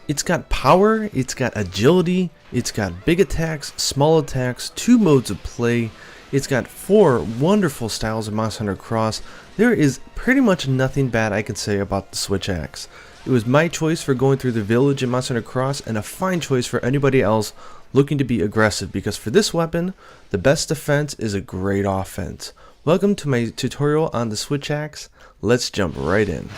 It's got power, it's got agility, it's got big attacks, small attacks, 2 modes of play, it's got 4 wonderful styles of Monster Hunter Cross. There is pretty much nothing bad I can say about the Switch Axe. It was my choice for going through the village in Monster Hunter Cross, and a fine choice for anybody else looking to be aggressive, because for this weapon, the best defense is a great offense. Welcome to my tutorial on the Switch Axe. Let's jump right in.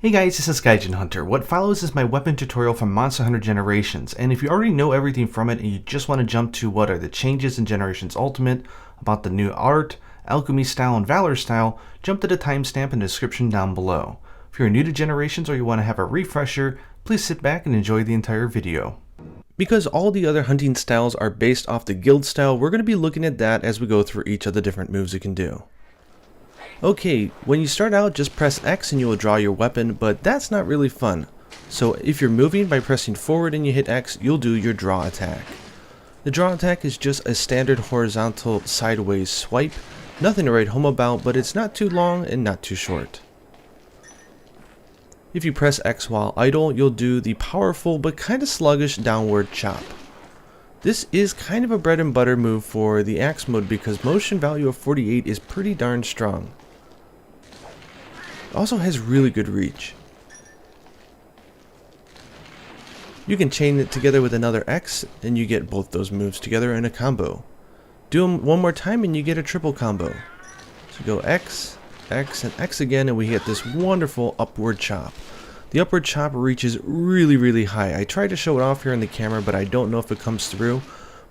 Hey guys, this is Gaijin Hunter. What follows is my weapon tutorial from Monster Hunter Generations, and if you already know everything from it and you just want to jump to what are the changes in Generations Ultimate, about the new art, Alchemy Style, and Valor Style, jump to the timestamp in the description down below. If you're new to Generations or you want to have a refresher, please sit back and enjoy the entire video. Because all the other hunting styles are based off the guild style, we're going to be looking at that as we go through each of the different moves you can do. Okay, when you start out, just press X and you will draw your weapon, but that's not really fun. So if you're moving by pressing forward and you hit X, you'll do your draw attack. The draw attack is just a standard horizontal sideways swipe. Nothing to write home about, but it's not too long and not too short. If you press X while idle, you'll do the powerful but kind of sluggish downward chop. This is kind of a bread and butter move for the axe mode because motion value of 48 is pretty darn strong. It also has really good reach. You can chain it together with another X and you get both those moves together in a combo. Do them one more time and you get a triple combo. So go X, X, and X again and we get this wonderful upward chop. The upward chop reaches really high. I tried to show it off here on the camera, but I don't know if it comes through.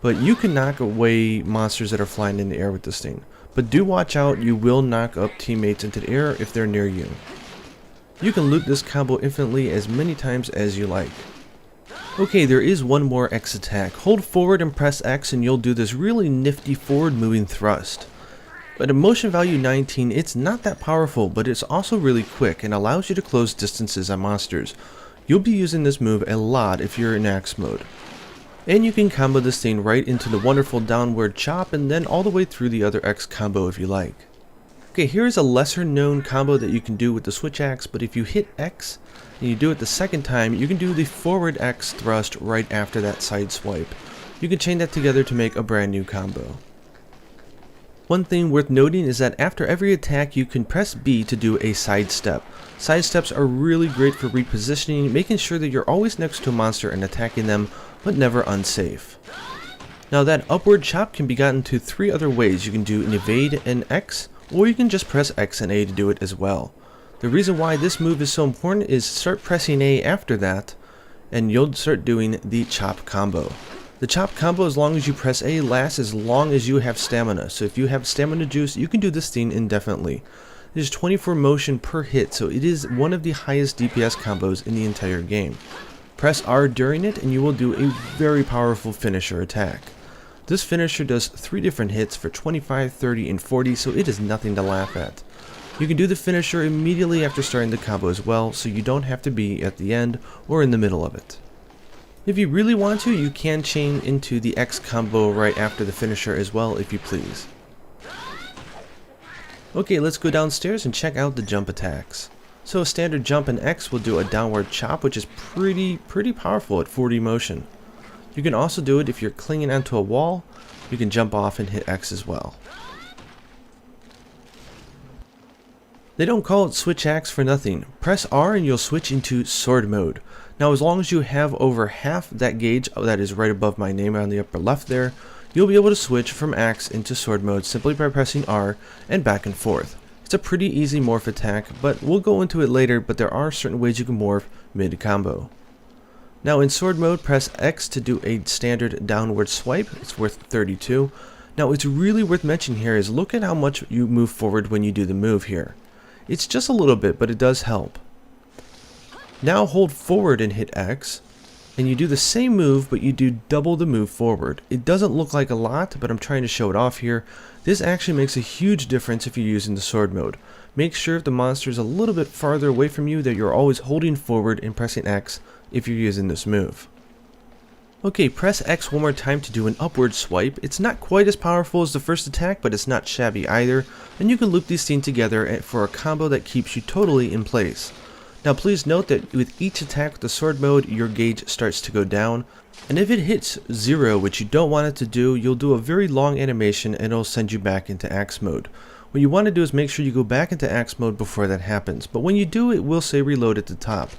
But you can knock away monsters that are flying in the air with this thing. But do watch out, you will knock up teammates into the air if they're near you. You can loop this combo infinitely as many times as you like. Okay, there is one more X attack. Hold forward and press X and you'll do this really nifty forward moving thrust. But at motion value 19, it's not that powerful, but it's also really quick and allows you to close distances on monsters. You'll be using this move a lot if you're in axe mode. And you can combo this thing right into the wonderful downward chop and then all the way through the other X combo if you like. Okay, here's a lesser known combo that you can do with the Switch Axe, but if you hit X and you do it the second time, you can do the forward X thrust right after that side swipe. You can chain that together to make a brand new combo. One thing worth noting is that after every attack you can press B to do a sidestep. Sidesteps are really great for repositioning, making sure that you're always next to a monster and attacking them, but never unsafe. Now that upward chop can be gotten to 3 other ways. You can do an evade and X, or you can just press X and A to do it as well. The reason why this move is so important is start pressing A after that, and you'll start doing the chop combo. The chop combo, as long as you press A, lasts as long as you have stamina. So if you have stamina juice, you can do this thing indefinitely. There's 24 motion per hit, so it is one of the highest DPS combos in the entire game. Press R during it and you will do a very powerful finisher attack. This finisher does 3 different hits for 25, 30, and 40, so it is nothing to laugh at. You can do the finisher immediately after starting the combo as well, so you don't have to be at the end or in the middle of it. If you really want to, you can chain into the X combo right after the finisher as well if you please. Okay, let's go downstairs and check out the jump attacks. So a standard jump in X will do a downward chop, which is pretty powerful at 40 motion. You can also do it if you're clinging onto a wall. You can jump off and hit X as well. They don't call it Switch Axe for nothing. Press R and you'll switch into sword mode. Now as long as you have over half that gauge that is right above my name on the upper left there, you'll be able to switch from axe into sword mode simply by pressing R and back and forth. It's a pretty easy morph attack, but we'll go into it later, but there are certain ways you can morph mid-combo. Now in sword mode, press X to do a standard downward swipe. It's worth 32. Now it's really worth mentioning here is look at how much you move forward when you do the move here. It's just a little bit, but it does help. Now hold forward and hit X, and you do the same move, but you do double the move forward. It doesn't look like a lot, but I'm trying to show it off here. This actually makes a huge difference if you're using the sword mode. Make sure if the monster is a little bit farther away from you that you're always holding forward and pressing X if you're using this move. Okay, press X one more time to do an upward swipe. It's not quite as powerful as the first attack, but it's not shabby either, and you can loop these things together for a combo that keeps you totally in place. Now please note that with each attack with the sword mode, your gauge starts to go down, and if it hits 0, which you don't want it to do, you'll do a very long animation and it'll send you back into axe mode. What you want to do is make sure you go back into axe mode before that happens, but when you do, it will say reload at the top.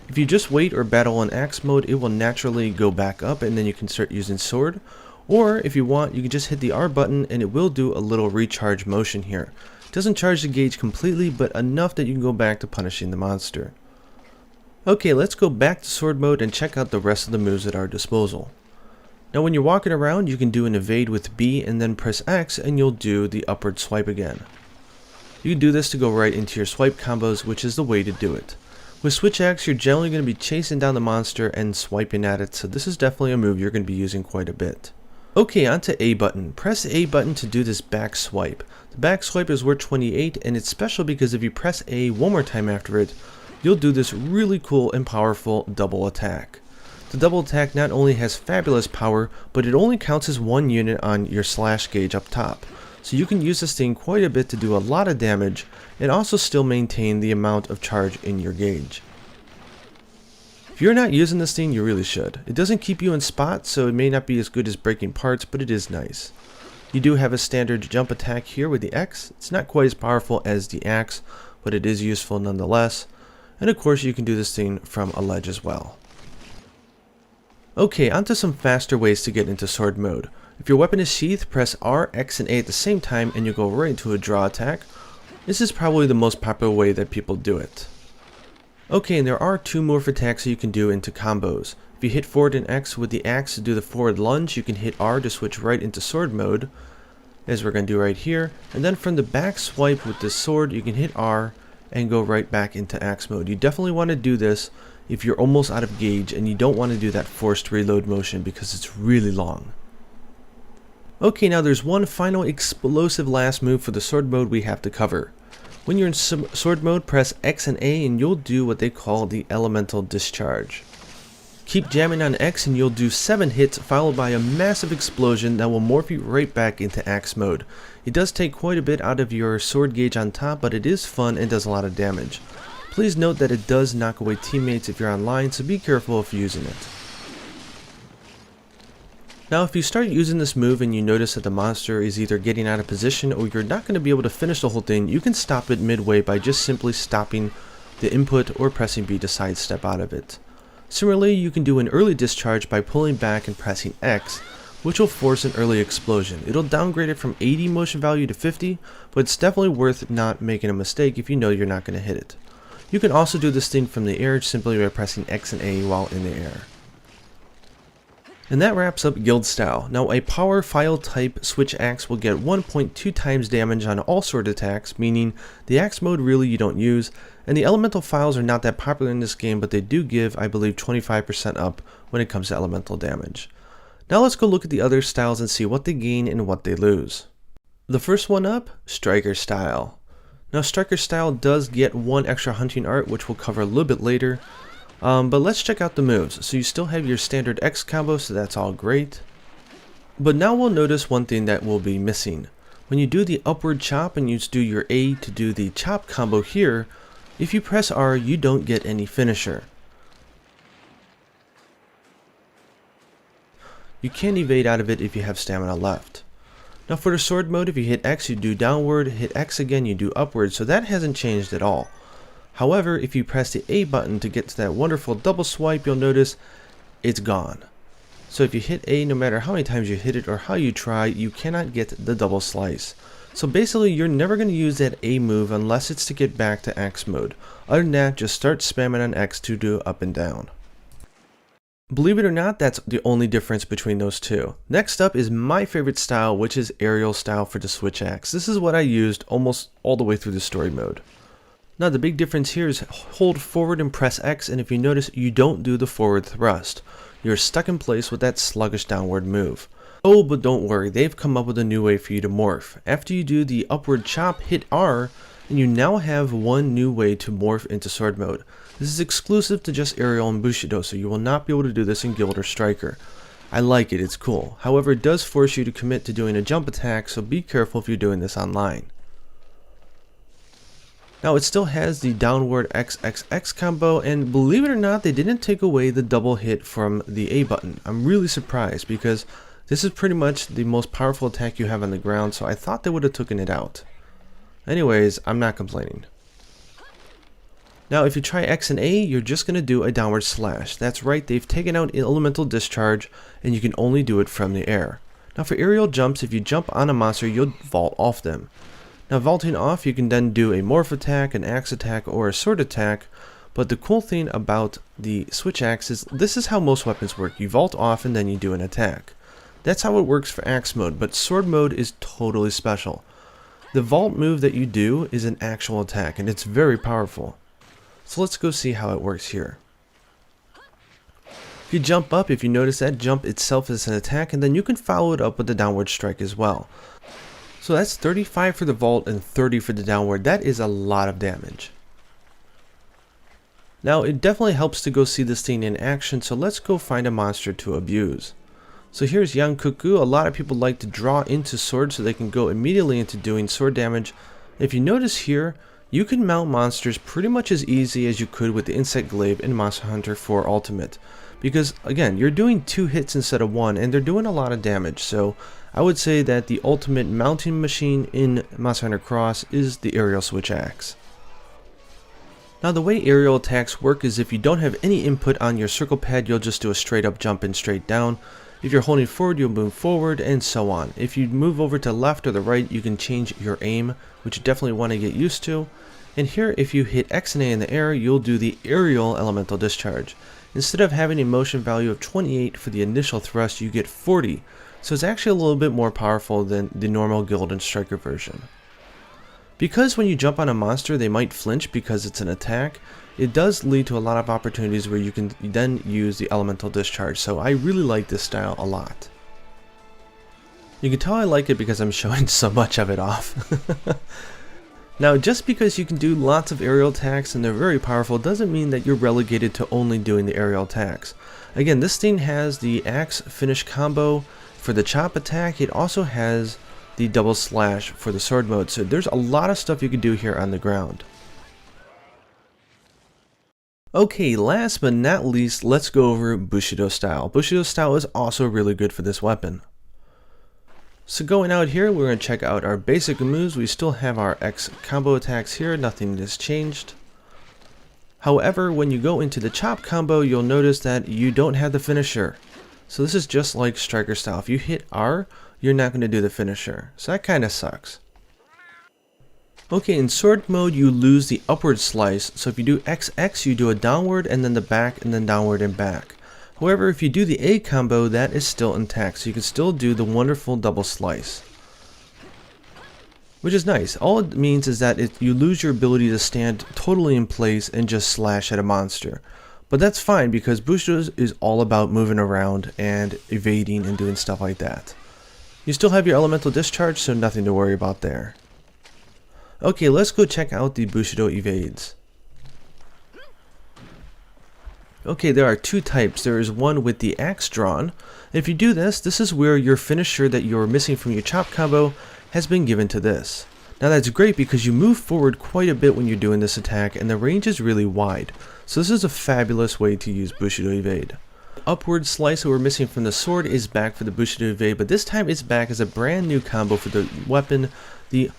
If you just wait or battle in axe mode, it will naturally go back up and then you can start using sword. Or if you want, you can just hit the R button and it will do a little recharge motion here. It doesn't charge the gauge completely, but enough that you can go back to punishing the monster. Okay, let's go back to sword mode and check out the rest of the moves at our disposal. Now when you're walking around, you can do an evade with B and then press X and you'll do the upward swipe again. You can do this to go right into your swipe combos, which is the way to do it. With Switch Axe, you're generally going to be chasing down the monster and swiping at it, so this is definitely a move you're going to be using quite a bit. Okay, onto A button. Press A button to do this back swipe. The back swipe is worth 28, and it's special because if you press A one more time after it, you'll do this really cool and powerful double attack. The double attack not only has fabulous power, but it only counts as one unit on your slash gauge up top. So you can use this thing quite a bit to do a lot of damage and also still maintain the amount of charge in your gauge. If you're not using this thing, you really should. It doesn't keep you in spots, so it may not be as good as breaking parts, but it is nice. You do have a standard jump attack here with the X. It's not quite as powerful as the axe, but it is useful nonetheless. And of course you can do this thing from a ledge as well. Okay, onto some faster ways to get into sword mode. If your weapon is sheathed, press R, X, and A at the same time and you'll go right into a draw attack. This is probably the most popular way that people do it. Okay, and there are two morph attacks that you can do into combos. If you hit forward and X with the axe to do the forward lunge, you can hit R to switch right into sword mode, as we're going to do right here. And then from the back swipe with the sword, you can hit R and go right back into axe mode. You definitely want to do this if you're almost out of gauge and you don't want to do that forced reload motion because it's really long. Okay, now there's one final explosive last move for the sword mode we have to cover. When you're in sword mode, press X and A and you'll do what they call the elemental discharge. Keep jamming on X and you'll do 7 hits followed by a massive explosion that will morph you right back into axe mode. It does take quite a bit out of your sword gauge on top, but it is fun and does a lot of damage. Please note that it does knock away teammates if you're online, so be careful if using it. Now if you start using this move and you notice that the monster is either getting out of position or you're not going to be able to finish the whole thing, you can stop it midway by just simply stopping the input or pressing B to sidestep out of it. Similarly, you can do an early discharge by pulling back and pressing X, which will force an early explosion. It'll downgrade it from 80 motion value to 50, but it's definitely worth not making a mistake if you know you're not going to hit it. You can also do this thing from the air simply by pressing X and A while in the air. And that wraps up Guild Style. Now a power file type switch axe will get 1.2 times damage on all sword attacks, meaning the axe mode really you don't use, and the elemental files are not that popular in this game, but they do give, I believe, 25% up when it comes to elemental damage. Now let's go look at the other styles and see what they gain and what they lose. The first one up, Striker Style. Now Striker Style does get 1 extra hunting art, which we'll cover a little bit later. But let's check out the moves. So you still have your standard X combo, so that's all great. But now we'll notice one thing that will be missing. When you do the upward chop and you do your A to do the chop combo here, if you press R, you don't get any finisher. You can evade out of it if you have stamina left. Now for the sword mode, if you hit X, you do downward, hit X again, you do upward, so that hasn't changed at all. However, if you press the A button to get to that wonderful double swipe, you'll notice it's gone. So if you hit A, no matter how many times you hit it or how you try, you cannot get the double slice. So basically, you're never going to use that A move unless it's to get back to X mode. Other than that, just start spamming on X to do up and down. Believe it or not, that's the only difference between those two. Next up is my favorite style, which is aerial style for the switch axe. This is what I used almost all the way through the story mode. Now the big difference here is hold forward and press X, and if you notice, you don't do the forward thrust. You're stuck in place with that sluggish downward move. Oh, but don't worry, they've come up with a new way for you to morph. After you do the upward chop, hit R, and you now have one new way to morph into sword mode. This is exclusive to just aerial and Bushido, so you will not be able to do this in Guild or Striker. I like it, it's cool. However, it does force you to commit to doing a jump attack, so be careful if you're doing this online. Now it still has the downward XXX combo, and believe it or not, they didn't take away the double hit from the A button. I'm really surprised because this is pretty much the most powerful attack you have on the ground, so I thought they would have taken it out. Anyways, I'm not complaining. Now if you try X and A, you're just going to do a downward slash. That's right, they've taken out elemental discharge, and you can only do it from the air. Now for aerial jumps, if you jump on a monster, you'll vault off them. Now vaulting off, you can then do a morph attack, an axe attack, or a sword attack, but the cool thing about the switch axe is this is how most weapons work. You vault off and then you do an attack. That's how it works for axe mode, but sword mode is totally special. The vault move that you do is an actual attack, and it's very powerful. So let's go see how it works here. If you jump up, if you notice that jump itself is an attack, and then you can follow it up with the downward strike as well. So that's 35 for the vault and 30 for the downward. That is a lot of damage. Now it definitely helps to go see this thing in action, so let's go find a monster to abuse. So here's Yankuku. A lot of people like to draw into sword so they can go immediately into doing sword damage. If you notice here, you can mount monsters pretty much as easy as you could with the Insect Glaive in Monster Hunter 4 Ultimate. Because again, you're doing 2 hits instead of 1, and they're doing a lot of damage, so I would say that the ultimate mounting machine in Monster Hunter Cross is the aerial switch axe. Now the way aerial attacks work is if you don't have any input on your circle pad, you'll just do a straight up jump and straight down. If you're holding forward, you'll move forward, and so on. If you move over to left or the right, you can change your aim, which you definitely want to get used to. And here, if you hit X and A in the air, you'll do the aerial elemental discharge. Instead of having a motion value of 28 for the initial thrust, you get 40. So it's actually a little bit more powerful than the normal guild and striker version. Because when you jump on a monster they might flinch because it's an attack, it does lead to a lot of opportunities where you can then use the elemental discharge, so I really like this style a lot. You can tell I like it because I'm showing so much of it off. Now just because you can do lots of aerial attacks and they're very powerful doesn't mean that you're relegated to only doing the aerial attacks. Again, this thing has the axe finish combo for the chop attack. It also has the double slash for the sword mode, so there's a lot of stuff you can do here on the ground. Okay, last but not least, let's go over Bushido Style. Bushido Style is also really good for this weapon. So going out here, we're going to check out our basic moves. We still have our X combo attacks here, nothing has changed. However, when you go into the chop combo, you'll notice that you don't have the finisher. So this is just like striker style. If you hit R, you're not going to do the finisher. So that kind of sucks. Okay, in sword mode, you lose the upward slice. So if you do XX, you do a downward and then the back and then downward and back. However, if you do the A combo, that is still intact. So you can still do the wonderful double slice, which is nice. All it means is that you lose your ability to stand totally in place and just slash at a monster. But that's fine because Bushido is all about moving around and evading and doing stuff like that. You still have your elemental discharge, so nothing to worry about there. Okay, let's go check out the Bushido evades. Okay, there are 2 types. There is one with the axe drawn. If you do this, this is where your finisher that you're missing from your chop combo has been given to this. Now that's great because you move forward quite a bit when you're doing this attack and the range is really wide. So this is a fabulous way to use Bushido evade. Upward slice that we're missing from the sword is back for the Bushido evade, but this time it's back as a brand new combo for the weapon, the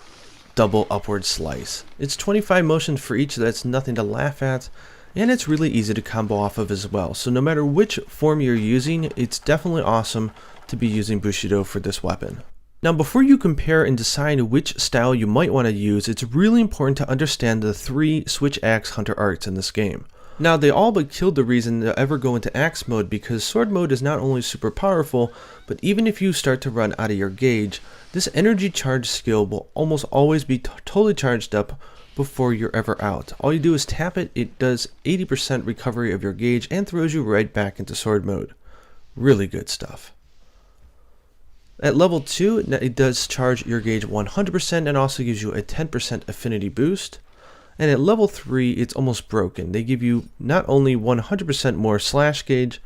double upward slice. It's 25 motions for each, so that's nothing to laugh at, and it's really easy to combo off of as well. So no matter which form you're using, it's definitely awesome to be using Bushido for this weapon. Now before you compare and decide which style you might want to use, it's really important to understand the 3 switch axe hunter arts in this game. Now they all but killed the reason to ever go into axe mode because sword mode is not only super powerful, but even if you start to run out of your gauge, this energy charge skill will almost always be totally charged up before you're ever out. All you do is tap it, it does 80% recovery of your gauge and throws you right back into sword mode. Really good stuff. At level 2, it does charge your gauge 100% and also gives you a 10% affinity boost. And at level 3, it's almost broken. They give you not only 100% more slash gauge,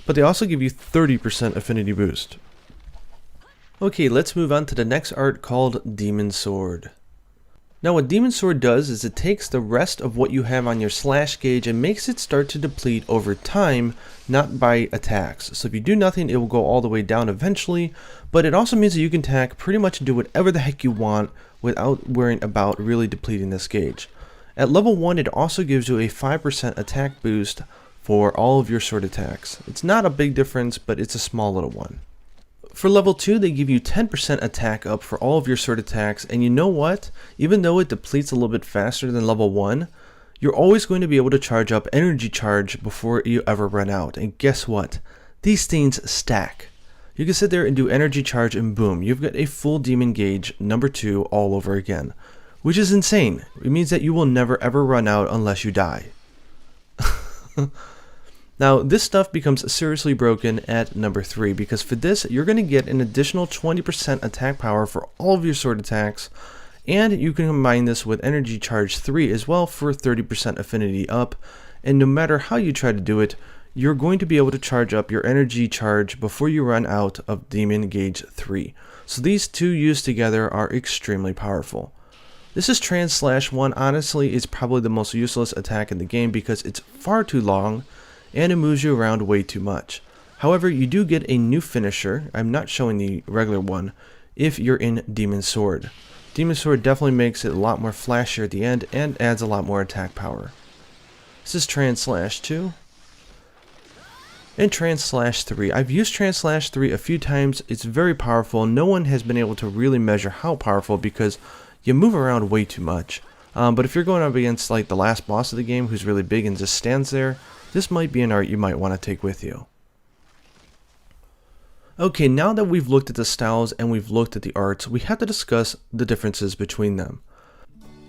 but they also give you 30% affinity boost. Okay, let's move on to the next art called Demon Sword. Now what Demon Sword does is it takes the rest of what you have on your slash gauge and makes it start to deplete over time, not by attacks. So if you do nothing, it will go all the way down eventually, but it also means that you can attack pretty much do whatever the heck you want without worrying about really depleting this gauge. At level 1, it also gives you a 5% attack boost for all of your sword attacks. It's not a big difference, but it's a small little one. For level 2, they give you 10% attack up for all of your sword attacks, and you know what? Even though it depletes a little bit faster than level 1, you're always going to be able to charge up energy charge before you ever run out. And guess what? These things stack. You can sit there and do energy charge and boom, you've got a full demon gauge number 2 all over again. Which is insane. It means that you will never ever run out unless you die. Now, this stuff becomes seriously broken at number 3, because for this, you're going to get an additional 20% attack power for all of your sword attacks, and you can combine this with Energy Charge 3 as well for 30% affinity up, and no matter how you try to do it, you're going to be able to charge up your energy charge before you run out of Demon Gauge 3. So these two used together are extremely powerful. This is Trans/1. Honestly, it's probably the most useless attack in the game because it's far too long, and it moves you around way too much. However, you do get a new finisher, I'm not showing the regular one, if you're in Demon Sword. Demon Sword definitely makes it a lot more flashier at the end and adds a lot more attack power. This is Trans/2 and Trans/3. I've used Trans/3 a few times. It's very powerful. No one has been able to really measure how powerful because you move around way too much. But if you're going up against like the last boss of the game who's really big and just stands there, this might be an art you might want to take with you. Okay, now that we've looked at the styles and we've looked at the arts, we have to discuss the differences between them.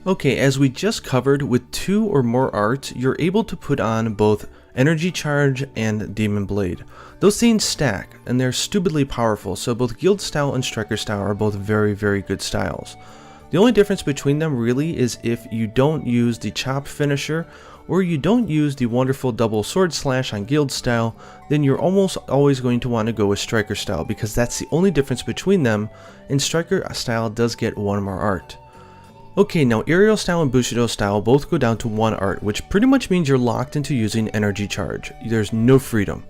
Okay, as we just covered, with 2 or more arts, you're able to put on both Energy Charge and Demon Blade. Those things stack, and they're stupidly powerful, so both Guild Style and Striker Style are both very, very good styles. The only difference between them really is if you don't use the Chop finisher, or you don't use the wonderful double sword slash on Guild Style, then you're almost always going to want to go with Striker Style because that's the only difference between them, and Striker Style does get 1 more art. Okay, now Aerial Style and Bushido Style both go down to 1 art, which pretty much means you're locked into using Energy Charge. There's no freedom.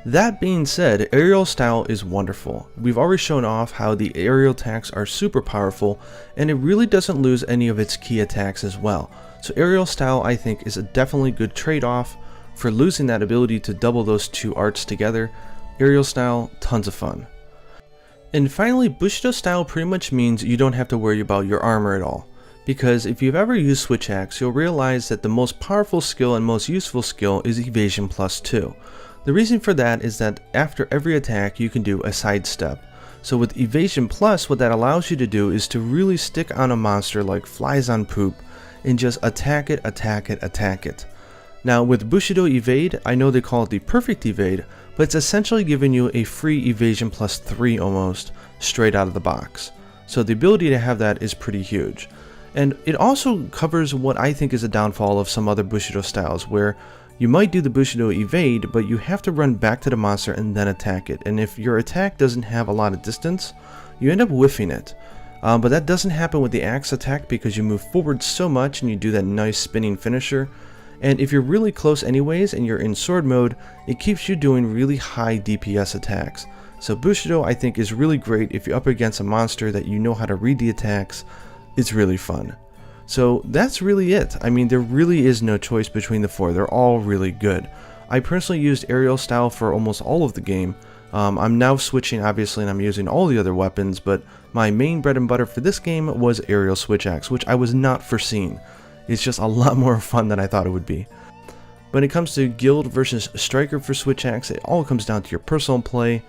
That being said, Aerial Style is wonderful. We've already shown off how the aerial attacks are super powerful, and it really doesn't lose any of its key attacks as well. So Aerial Style, I think, is a definitely good trade-off for losing that ability to double those 2 arts together. Aerial Style, tons of fun. And finally, Bushido Style pretty much means you don't have to worry about your armor at all. Because if you've ever used Switch Axe, you'll realize that the most powerful skill and most useful skill is Evasion +2. The reason for that is that after every attack you can do a sidestep. So with Evasion Plus, what that allows you to do is to really stick on a monster like flies on poop and just attack it, attack it, attack it. Now with Bushido Evade, I know they call it the perfect evade, but it's essentially giving you a free Evasion +3 almost straight out of the box. So the ability to have that is pretty huge. And it also covers what I think is a downfall of some other Bushido styles, where you might do the Bushido Evade, but you have to run back to the monster and then attack it. And if your attack doesn't have a lot of distance, you end up whiffing it. But that doesn't happen with the axe attack because you move forward so much and you do that nice spinning finisher. And if you're really close anyways and you're in sword mode, it keeps you doing really high DPS attacks. So Bushido I think is really great if you're up against a monster that you know how to read the attacks. It's really fun. So that's really it. I mean, there really is no choice between the 4. They're all really good. I personally used Aerial Style for almost all of the game. I'm now switching obviously and I'm using all the other weapons, but my main bread and butter for this game was Aerial Switch Axe, which I was not foreseeing. It's just a lot more fun than I thought it would be. When it comes to Guild versus Striker for Switch Axe, it all comes down to your personal play.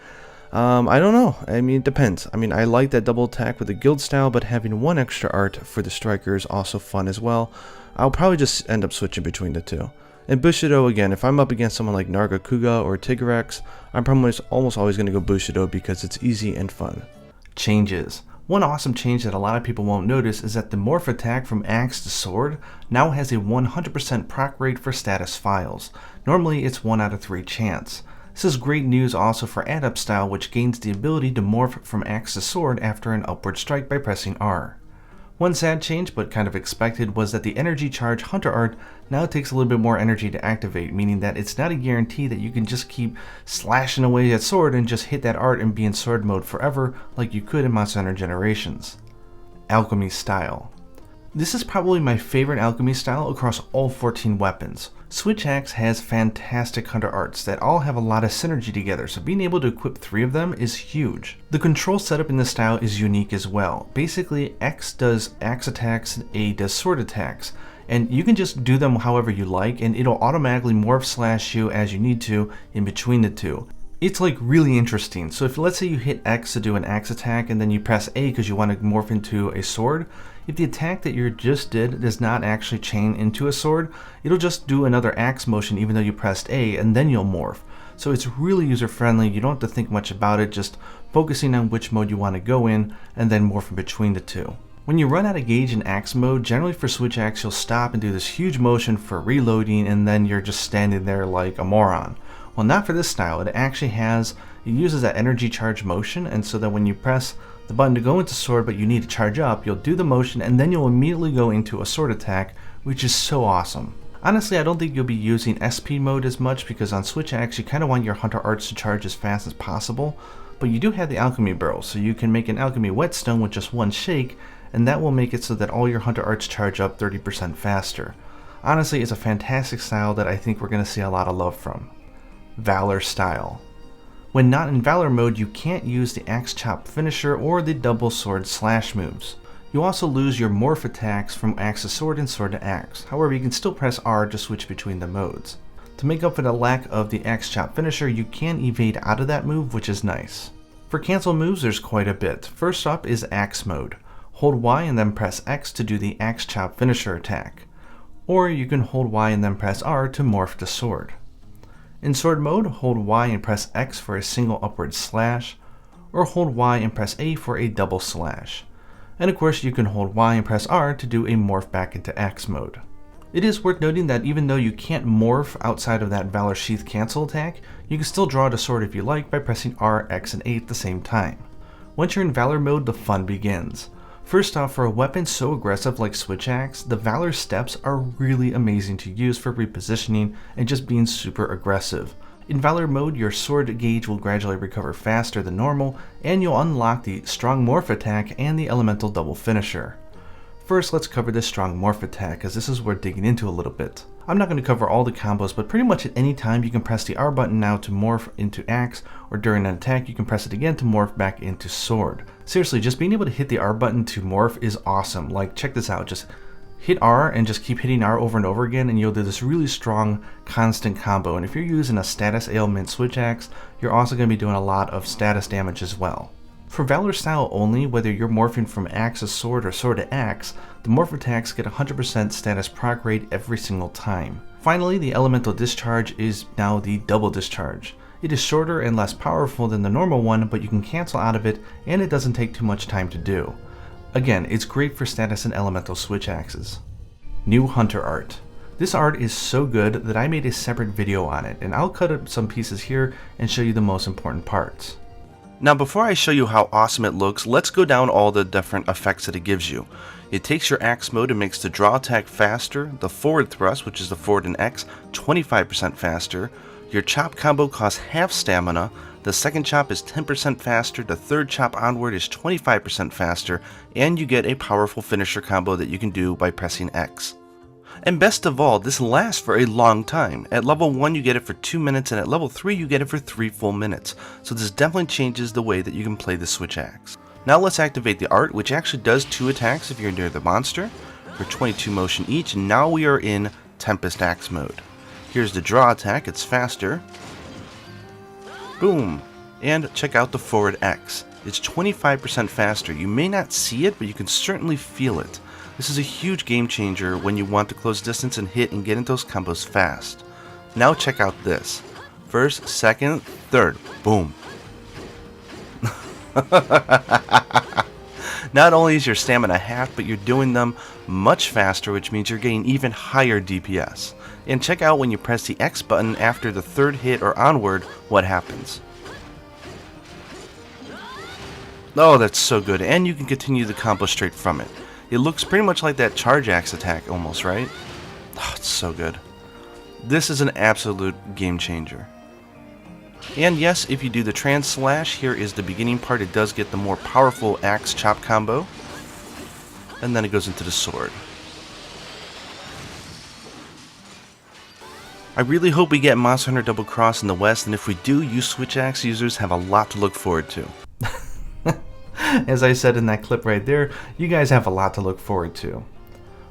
I don't know. I mean, it depends. I mean, I like that double attack with the Guild Style, but having 1 extra art for the Striker is also fun as well. I'll probably just end up switching between the 2. And Bushido, again, if I'm up against someone like Nargacuga or Tigrex, I'm probably almost always going to go Bushido because it's easy and fun. Changes. One awesome change that a lot of people won't notice is that the morph attack from axe to sword now has a 100% proc rate for status files. Normally it's 1 out of 3 chance. This is great news also for Adept Style, which gains the ability to morph from axe to sword after an upward strike by pressing R. One sad change, but kind of expected, was that the energy charge Hunter art now takes a little bit more energy to activate, meaning that it's not a guarantee that you can just keep slashing away at sword and just hit that art and be in sword mode forever like you could in Monster Hunter Generations. Alchemy Style. This is probably my favorite Alchemy Style across all 14 weapons. Switch Axe has fantastic Hunter arts that all have a lot of synergy together, so being able to equip 3 of them is huge. The control setup in this style is unique as well. Basically, X does axe attacks and A does sword attacks, and you can just do them however you like and it'll automatically morph slash you as you need to in between the two. It's like really interesting. So if let's say you hit X to do an axe attack and then you press A because you want to morph into a sword, if the attack that you just did does not actually chain into a sword, it'll just do another axe motion even though you pressed A and then you'll morph. So it's really user friendly, you don't have to think much about it, just focusing on which mode you want to go in and then morph in between the two. When you run out of gauge in axe mode, generally for Switch Axe you'll stop and do this huge motion for reloading and then you're just standing there like a moron. Well, not for this style. It uses that energy charge motion, and so that when you press the button to go into sword but you need to charge up, you'll do the motion and then you'll immediately go into a sword attack, which is so awesome. Honestly, I don't think you'll be using SP mode as much because on Switch Axe you kind of want your Hunter arts to charge as fast as possible, but you do have the Alchemy barrel, so you can make an Alchemy whetstone with just one shake, and that will make it so that all your Hunter arts charge up 30% faster. Honestly, it's a fantastic style that I think we're going to see a lot of love from. Valor Style. When not in Valor mode, you can't use the Axe Chop finisher or the double sword slash moves. You also lose your morph attacks from axe to sword and sword to axe. However, you can still press R to switch between the modes. To make up for the lack of the Axe Chop finisher, you can evade out of that move, which is nice. For cancel moves, there's quite a bit. First up is Axe mode. Hold Y and then press X to do the Axe Chop finisher attack. Or you can hold Y and then press R to morph to sword. In sword mode, hold Y and press X for a single upward slash, or hold Y and press A for a double slash. And of course you can hold Y and press R to do a morph back into Axe mode. It is worth noting that even though you can't morph outside of that Valor Sheath cancel attack, you can still draw to sword if you like by pressing R, X, and A at the same time. Once you're in Valor mode, the fun begins. First off, for a weapon so aggressive like Switch Axe, the Valor steps are really amazing to use for repositioning and just being super aggressive. In Valor mode, your sword gauge will gradually recover faster than normal, and you'll unlock the Strong Morph attack and the Elemental Double Finisher. First, let's cover this Strong Morph attack, as this is worth digging into a little bit. I'm not going to cover all the combos, but pretty much at any time you can press the R button now to morph into Axe, or during an attack you can press it again to morph back into Sword. Seriously, just being able to hit the R button to morph is awesome. Like, check this out, just hit R and just keep hitting R over and over again and you'll do this really strong constant combo. And if you're using a status ailment Switch Axe, you're also going to be doing a lot of status damage as well. For Valor Style only, whether you're morphing from Axe to Sword or Sword to Axe, the morph attacks get 100% status proc rate every single time. Finally, the Elemental Discharge is now the Double Discharge. It is shorter and less powerful than the normal one, but you can cancel out of it and it doesn't take too much time to do. Again, it's great for status and elemental Switch Axes. New Hunter art. This art is so good that I made a separate video on it, and I'll cut up some pieces here and show you the most important parts. Now before I show you how awesome it looks, let's go down all the different effects that it gives you. It takes your axe mode and makes the draw attack faster, the forward thrust, which is the forward and X, 25% faster, your chop combo costs half stamina, the second chop is 10% faster, the third chop onward is 25% faster, and you get a powerful finisher combo that you can do by pressing X. And best of all, this lasts for a long time. At level 1 you get it for 2 minutes, and at level 3 you get it for 3 full minutes. So this definitely changes the way that you can play the Switch Axe. Now let's activate the art, which actually does 2 attacks if you're near the monster, for 22 motion each, and now we are in Tempest Axe mode. Here's the draw attack, it's faster. Boom! And check out the forward X. It's 25% faster. You may not see it, but you can certainly feel it. This is a huge game changer when you want to close distance and hit and get into those combos fast. Now check out this. First, second, third. Boom. Not only is your stamina half, but you're doing them much faster, which means you're getting even higher DPS. And check out when you press the X button after the third hit or onward, what happens. Oh, that's so good, and you can continue the combo straight from it. It looks pretty much like that charge axe attack almost, right? Oh, it's so good. This is an absolute game changer. And yes, if you do the trans slash, here is the beginning part. It does get the more powerful axe chop combo. And then it goes into the sword. I really hope we get Monster Hunter Double Cross in the West, and if we do, you Switch Axe users have a lot to look forward to. As I said in that clip right there, you guys have a lot to look forward to.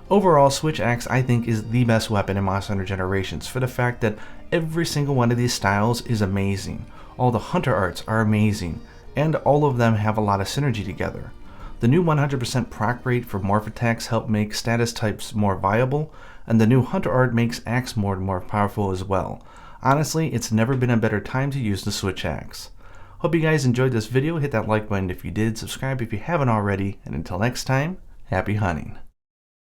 Overall, Switch Axe I think is the best weapon in Monster Hunter Generations for the fact that every single one of these styles is amazing. All the Hunter arts are amazing, and all of them have a lot of synergy together. The new 100% proc rate for morph attacks help make status types more viable, and the new Hunter art makes Axe more and more powerful as well. Honestly, it's never been a better time to use the Switch Axe. Hope you guys enjoyed this video. Hit that like button if you did, subscribe if you haven't already, and until next time, happy hunting.